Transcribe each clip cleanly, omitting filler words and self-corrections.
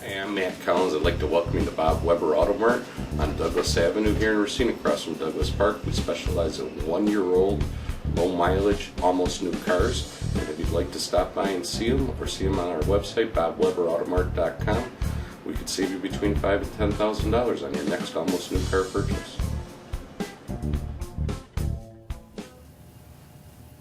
Hey, I'm Matt Collins. I'd like to welcome you to Bob Weber Auto Mart on Douglas Avenue here in Racine, across from Douglas Park. We specialize in 1-year-old, low mileage, almost new cars. And if you'd like to stop by and see them, or see them on our website, bobweberautomart.com, we could save you between $5,000 and $10,000 on your next almost new car purchase.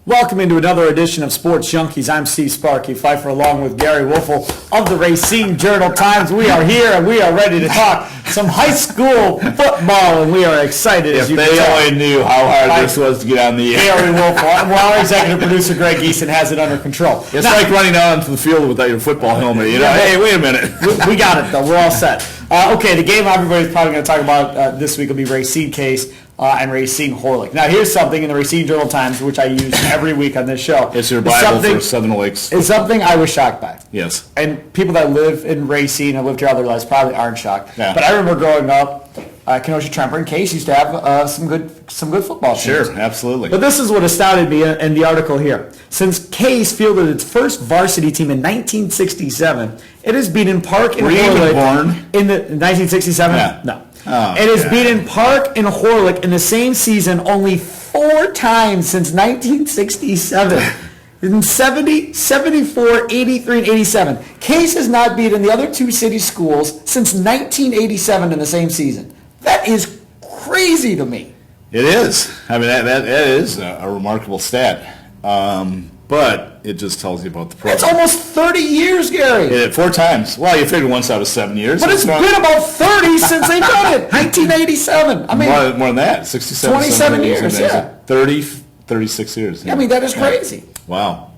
Welcome into another edition of Sports Junkies. I'm Sparky Fifer, along with Gery Woelfel of the Racine Journal-Times. We are here and we are ready to talk some high school football, and we are excited. If they only knew how hard this was to get on the air. Gery Woelfel, well, our executive producer Greg Easton has it under control. It's like running out onto the field without your football helmet. You know, hey, wait a minute. We got it though. We're all set. Okay, the game everybody's probably going to talk about this week will be Racine Case and Case-Horlick. Now, here's something in the Racine Journal-Times, which I use every week on this show. It's your Bible for Southern Lakes. It's something I was shocked by. Yes. And people that live in Racine and lived here all their lives probably aren't shocked. Yeah. But I remember growing up, Kenosha-Tremper and Case used to have some good football teams. Sure, absolutely. But this is what astounded me in the article here. Since Case fielded its first varsity team in 1967, it has beaten Park and Horlick in the 1967. Yeah. No. Oh, it has beaten Park and Horlick in the same season only 4 times since 1967. In 70, 74, 83, and 87. Case has not beaten the other 2 city schools since 1987 in the same season. That is crazy to me. It is. I mean, that is a remarkable stat. But it just tells you about the program. It's almost 30 years, Gery. 4 times. Well, you figured once out of 7 years. But it's been about 30 since they've done it. 1987. I mean, more than that. 67, 27 years, yeah. 36 years. Yeah. I mean, that is crazy. Wow.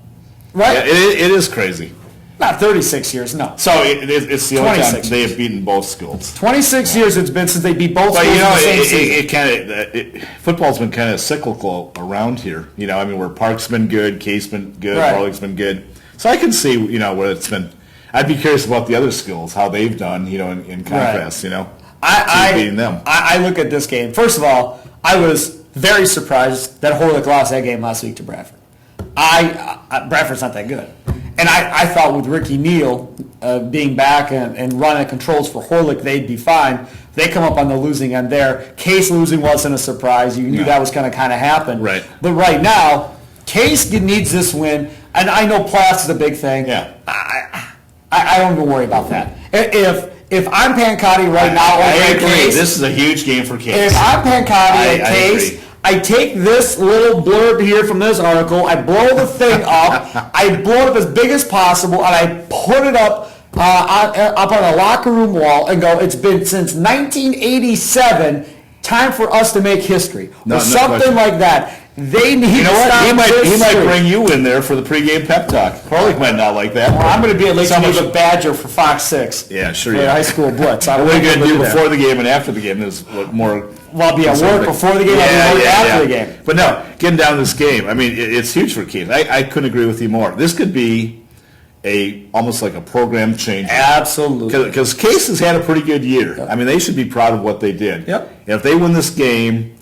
Right? Yeah, it is crazy. Not 36 years, no. So it's the only time they have beaten both schools. 26 years it's been since they beat both schools in the same season. Football's been kind of cyclical around here. You know, I mean, where Park's been good, Case been good, Horlick's been good. So I can see, where it's been. I'd be curious about the other schools, how they've done, in contrast, beating them. I look at this game. First of all, I was very surprised that Horlick lost that game last week to Bradford. Bradford's not that good. And I thought with Ricky Neal being back and running controls for Horlick, they'd be fine. They come up on the losing end there. Case losing wasn't a surprise. You knew that was going to kind of happen. Right. But right now, Case needs this win. And I know playoffs is a big thing. Yeah. I don't even worry about that. If I'm Pancotti right now, I agree. Case, this is a huge game for Case. If I'm Pancotti at Case, I take this little blurb here from this article, I blow the thing up, I blow it up as big as possible, and I put it up on a locker room wall and go, it's been since 1987, time for us to make history. Or something like that. They need to stop He might bring you in there for the pregame pep talk. Horlick might not like that. Well, I'm going to be at least a badger for Fox 6. Yeah, sure. For high school blitz. What are you going to do before the game and after the game is more... Well, I'll be at work before the game, I'll be at work after the game. But no, getting down this game, I mean, it's huge for Case. I couldn't agree with you more. This could be almost like a program change. Absolutely. Because Case has had a pretty good year. Yep. I mean, they should be proud of what they did. Yep. And if they win this game,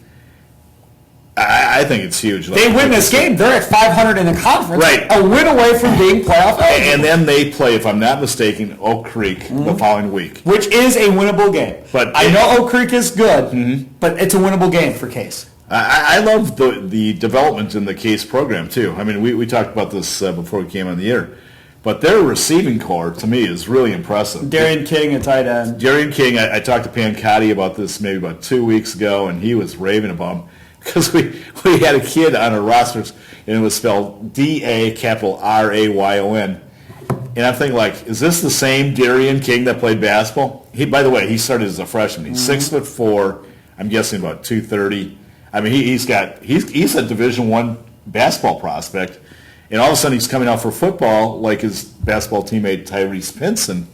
I think it's huge. They win this game, they're at 500 in the conference. Right. A win away from being playoff eligible. And then they play, if I'm not mistaken, Oak Creek the following week. Which is a winnable game. But I know Oak Creek is good, but it's a winnable game for Case. I love the development in the Case program, too. I mean, we talked about this before we came on the air. But their receiving corps, to me, is really impressive. Darian King at tight end. Darian King, I talked to Pancotti about this maybe about 2 weeks ago, and he was raving about him. Because we had a kid on our rosters, and it was spelled D-A-R-A-Y-O-N. And I'm thinking, is this the same Darian King that played basketball? By the way, he started as a freshman. He's 6'4", I'm guessing about 230. I mean, he's a Division I basketball prospect. And all of a sudden, he's coming out for football like his basketball teammate Tyrese Pinson.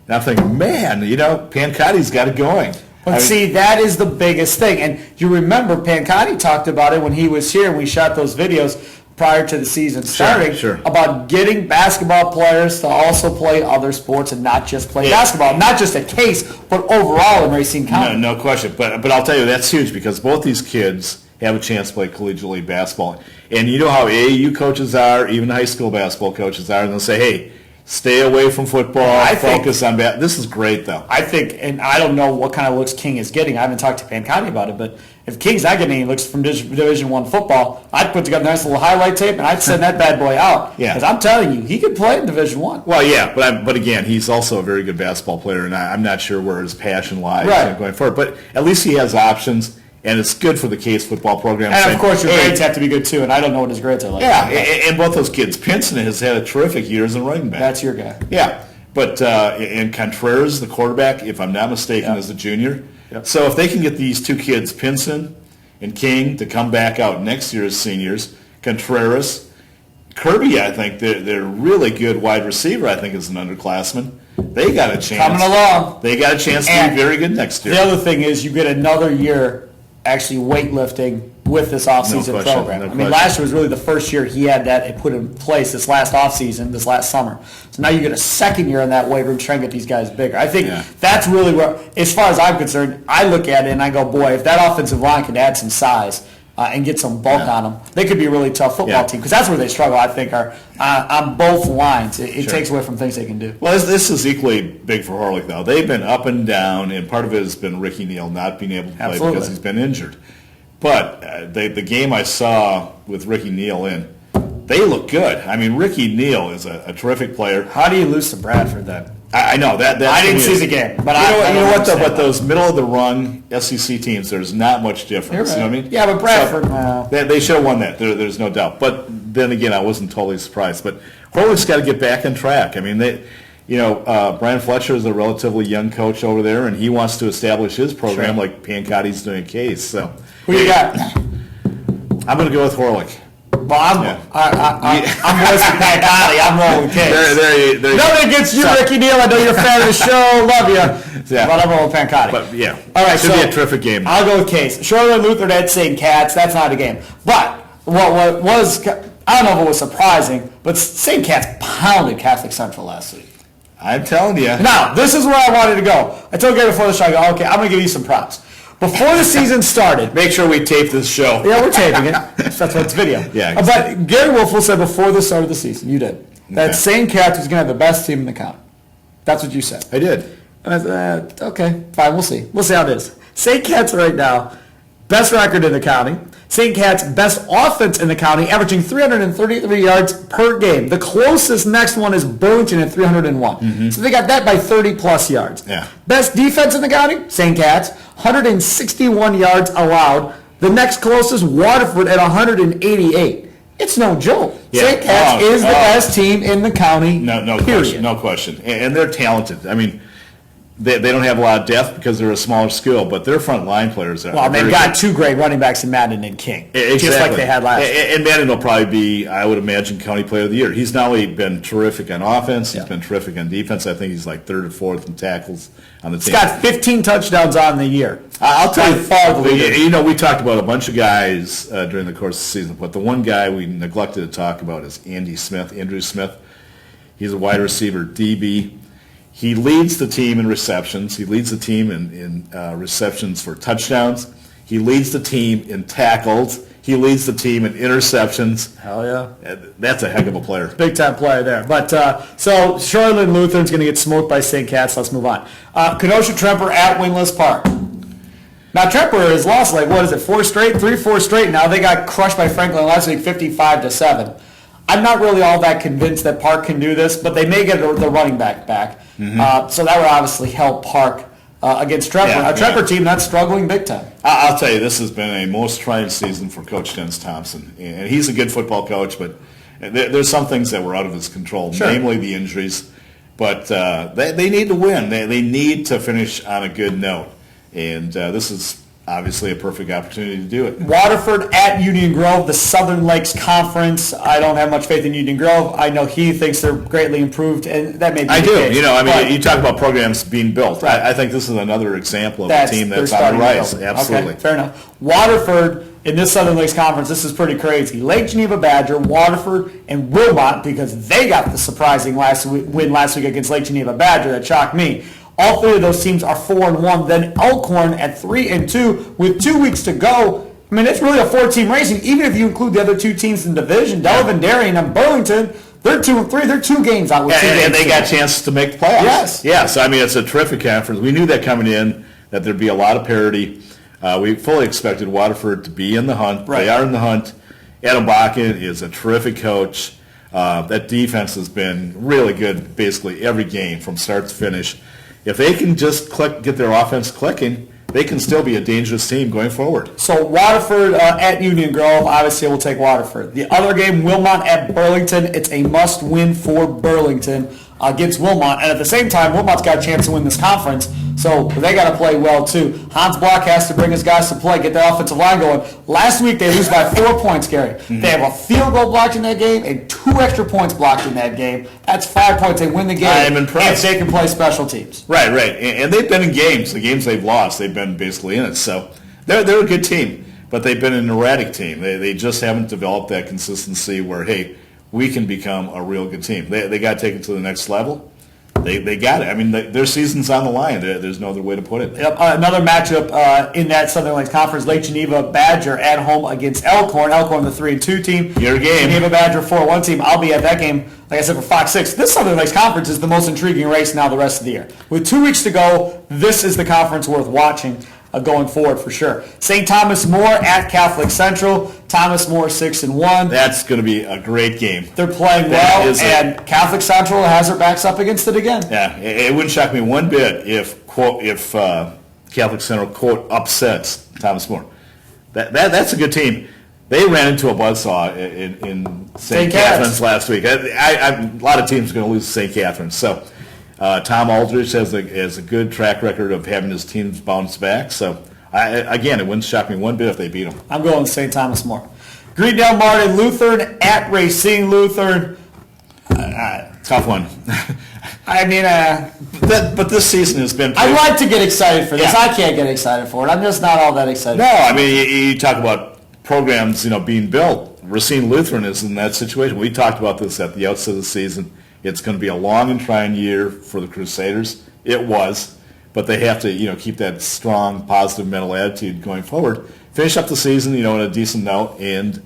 And I'm thinking, man, Pancotti's got it going. But see, that is the biggest thing. And you remember Pancotti talked about it when he was here and we shot those videos prior to the season starting about getting basketball players to also play other sports and not just play basketball. Not just a Case, but overall in Racine County. No question. But I'll tell you, that's huge because both these kids have a chance to play collegiate basketball. And you know how AAU coaches are, even high school basketball coaches are, and they'll say, hey, Stay away from football. I Focus on bat. This is great, though. I think, and I don't know what kind of looks King is getting. I haven't talked to Pancotti about it, but if King's not getting any looks from Division I football, I'd put together a nice little highlight tape and I'd send that bad boy out. Yeah. Because I'm telling you, he could play in Division I. Well, yeah, but again, he's also a very good basketball player, and I'm not sure where his passion lies going forward. But at least he has options, and it's good for the Case football program. And, of course, your grades have to be good, too, and I don't know what his grades are like. Yeah, and both those kids. Pinson has had a terrific year as a running back. That's your guy. Yeah, but and Contreras, the quarterback, if I'm not mistaken, is a junior. Yep. So if they can get these two kids, Pinson and King, to come back out next year as seniors, Contreras, Kirby, I think they're really good wide receiver. I think is an underclassman. They got a chance coming along. They got a chance to be very good next year. The other thing is you get another year actually weightlifting with this offseason program. I mean, last year was really the first year he had that put in place this last offseason, this last summer. So now you get a second year in that weight room trying to get these guys bigger. I think that's really where, as far as I'm concerned, I look at it and I go, boy, if that offensive line could add some size and get some bulk on them, they could be a really tough football team. Because that's where they struggle, I think, are on both lines. It takes away from things they can do. Well, this is equally big for Horlick, though. They've been up and down, and part of it has been Ricky Neal not being able to play because he's been injured. But the game I saw with Ricky Neal in, they look good. I mean, Ricky Neal is a terrific player. How do you lose to Bradford then? I know that. I didn't see the game, but you know what? Though, but those middle of the run SEC teams, there's not much difference. Right. You know what I mean? Yeah, but Bradford, they should have won that. There's no doubt. But then again, I wasn't totally surprised. But Horlick's got to get back on track. I mean, Brian Fletcher is a relatively young coach over there, and he wants to establish his program like Pancotti's doing Case. So, who you got? I'm going to go with Horlick. Well, I'm voicing Pancotti. I'm rolling Case. There nothing against you, Ricky Neal. I know you're a fan of the show. Love you. But I'm rolling Pancotti. But, all right, should be a terrific game. I'll go with Case. Shoreland Lutheran at St. Cat's. That's not a game. But what was, I don't know if it was surprising, but St. Cat's pounded Catholic Central last week. I'm telling you. Now, this is where I wanted to go. I told Gary before the show, I go, okay, I'm going to give you some props. Before the season started. Make sure we tape this show. Yeah, we're taping it. That's why it's video. Yeah. Exactly. But Gery Woelfel said before the start of the season, you did, that St. Cat's was going to have the best team in the county. That's what you said. I did. And I said, okay, fine, we'll see. We'll see how it is. St. Cat's right now, best record in the county. St. Cat's best offense in the county, averaging 333 yards per game. The closest next one is Burlington at 301. Mm-hmm. So they got that by 30-plus yards. Yeah. Best defense in the county, St. Cat's, 161 yards allowed. The next closest, Waterford, at 188. It's no joke. Yeah. St. Cat's is the best team in the county, No question. And they're talented. I mean, they don't have a lot of depth because they're a smaller school, but their front line players are they've got two great running backs in Madden and King. Exactly. Just like they had last year. And Madden will probably be, I would imagine, County Player of the Year. He's not only been terrific on offense, he's been terrific on defense. I think he's like third or fourth in tackles on the team. He's got 15 touchdowns on the year. I'll tell you, far the leader. We talked about a bunch of guys during the course of the season, but the one guy we neglected to talk about is Andrew Smith. He's a wide receiver, DB. He leads the team in receptions. He leads the team in receptions for touchdowns. He leads the team in tackles. He leads the team in interceptions. Hell yeah. That's a heck of a player. Big time player there. But so Shoreland Lutheran's going to get smoked by St. Cat's. Let's move on. Kenosha Tremper at Wingless Park. Now Tremper has lost 4 straight now. They got crushed by Franklin last week 55-7. I'm not really all that convinced that Park can do this, but they may get the running back. Mm-hmm. So that would obviously help Park against Tremper. Tremper team that's struggling big time. I'll tell you, this has been a most trying season for Coach Dennis Thompson. And he's a good football coach, but there's some things that were out of his control, namely the injuries. But they need to win. They need to finish on a good note. And this is obviously a perfect opportunity to do it. Waterford at Union Grove, the Southern Lakes Conference. I don't have much faith in Union Grove. I know he thinks they're greatly improved, and that may be the case. You talk about programs being built. Right. I think this is another example of a team that's on the rise. Absolutely. Okay, fair enough. Waterford, in this Southern Lakes Conference, this is pretty crazy. Lake Geneva Badger, Waterford, and Wilmot, because they got the surprising win last week against Lake Geneva Badger that shocked me. All three of those teams are 4-1. Then Elkhorn at 3-2 with 2 weeks to go. I mean, it's really a 4-team race. Even if you include the other two teams in the division, Delavan Darien and Burlington, They're 2-3. They're 2 games out with 2 games. And they got a chance to make the playoffs. Yes. Yeah, so I mean, it's a terrific conference. We knew that coming in, that there'd be a lot of parity. We fully expected Waterford to be in the hunt. Right. They are in the hunt. Adam Bakken is a terrific coach. That defense has been really good basically every game from start to finish. If they can just get their offense clicking, they can still be a dangerous team going forward. So Waterford at Union Grove, obviously we'll take Waterford. The other game, Wilmot at Burlington. It's a must-win for Burlington against Wilmot. And at the same time, Wilmot's got a chance to win this conference, so they got to play well too. Hans Block has to bring his guys to play, get their offensive line going. Last week they lose by 4 points, Gary. Mm-hmm. They have a field goal blocked in that game and 2 extra points blocked in that game. That's 5 points. They win the game. I'm impressed. If they can play special teams. Right. And they've been in games. The games they've lost, they've been basically in it. So they're a good team, but they've been an erratic team. They just haven't developed that consistency where, hey, we can become a real good team. They got to take it to the next level. They got it. I mean, their season's on the line. There's no other way to put it. Yep. Another matchup in that Southern Lakes Conference, Lake Geneva Badger at home against Elkhorn. Elkhorn, the 3-2 team. Your game. Geneva Badger 4-1 team. I'll be at that game, like I said, for Fox 6. This Southern Lakes Conference is the most intriguing race now the rest of the year. With 2 weeks to go, this is the conference worth watching going forward for sure. St. Thomas More at Catholic Central. Thomas More 6-1. That's going to be a great game. They're playing well, and Catholic Central has their backs up against it again. Yeah, it wouldn't shock me one bit if Catholic Central quote upsets Thomas More. That's a good team. They ran into a buzzsaw in St. Catharines last week. A lot of teams are going to lose to St. Catharines. So Tom Aldridge has a good track record of having his teams bounce back. So again, it wouldn't shock me one bit if they beat them. I'm going with St. Thomas More. Greendale Martin Lutheran at Racine Lutheran. Tough one. I mean, but this season has been. I like to get excited for this. Yeah. I can't get excited for it. I'm just not all that excited. No, I mean, you talk about programs, being built. Racine Lutheran is in that situation. We talked about this at the outset of the season. It's going to be a long and trying year for the Crusaders. It was, but they have to, keep that strong, positive mental attitude going forward. Finish up the season, on a decent note, and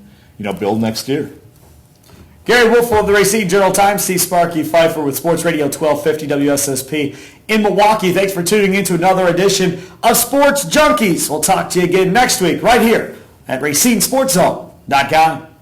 build next year. Gery Woelfel of the Racine Journal-Times. See Sparky Fifer with Sports Radio 1250 WSSP in Milwaukee. Thanks for tuning in to another edition of Sports Junkies. We'll talk to you again next week right here at RacineSportsZone.com.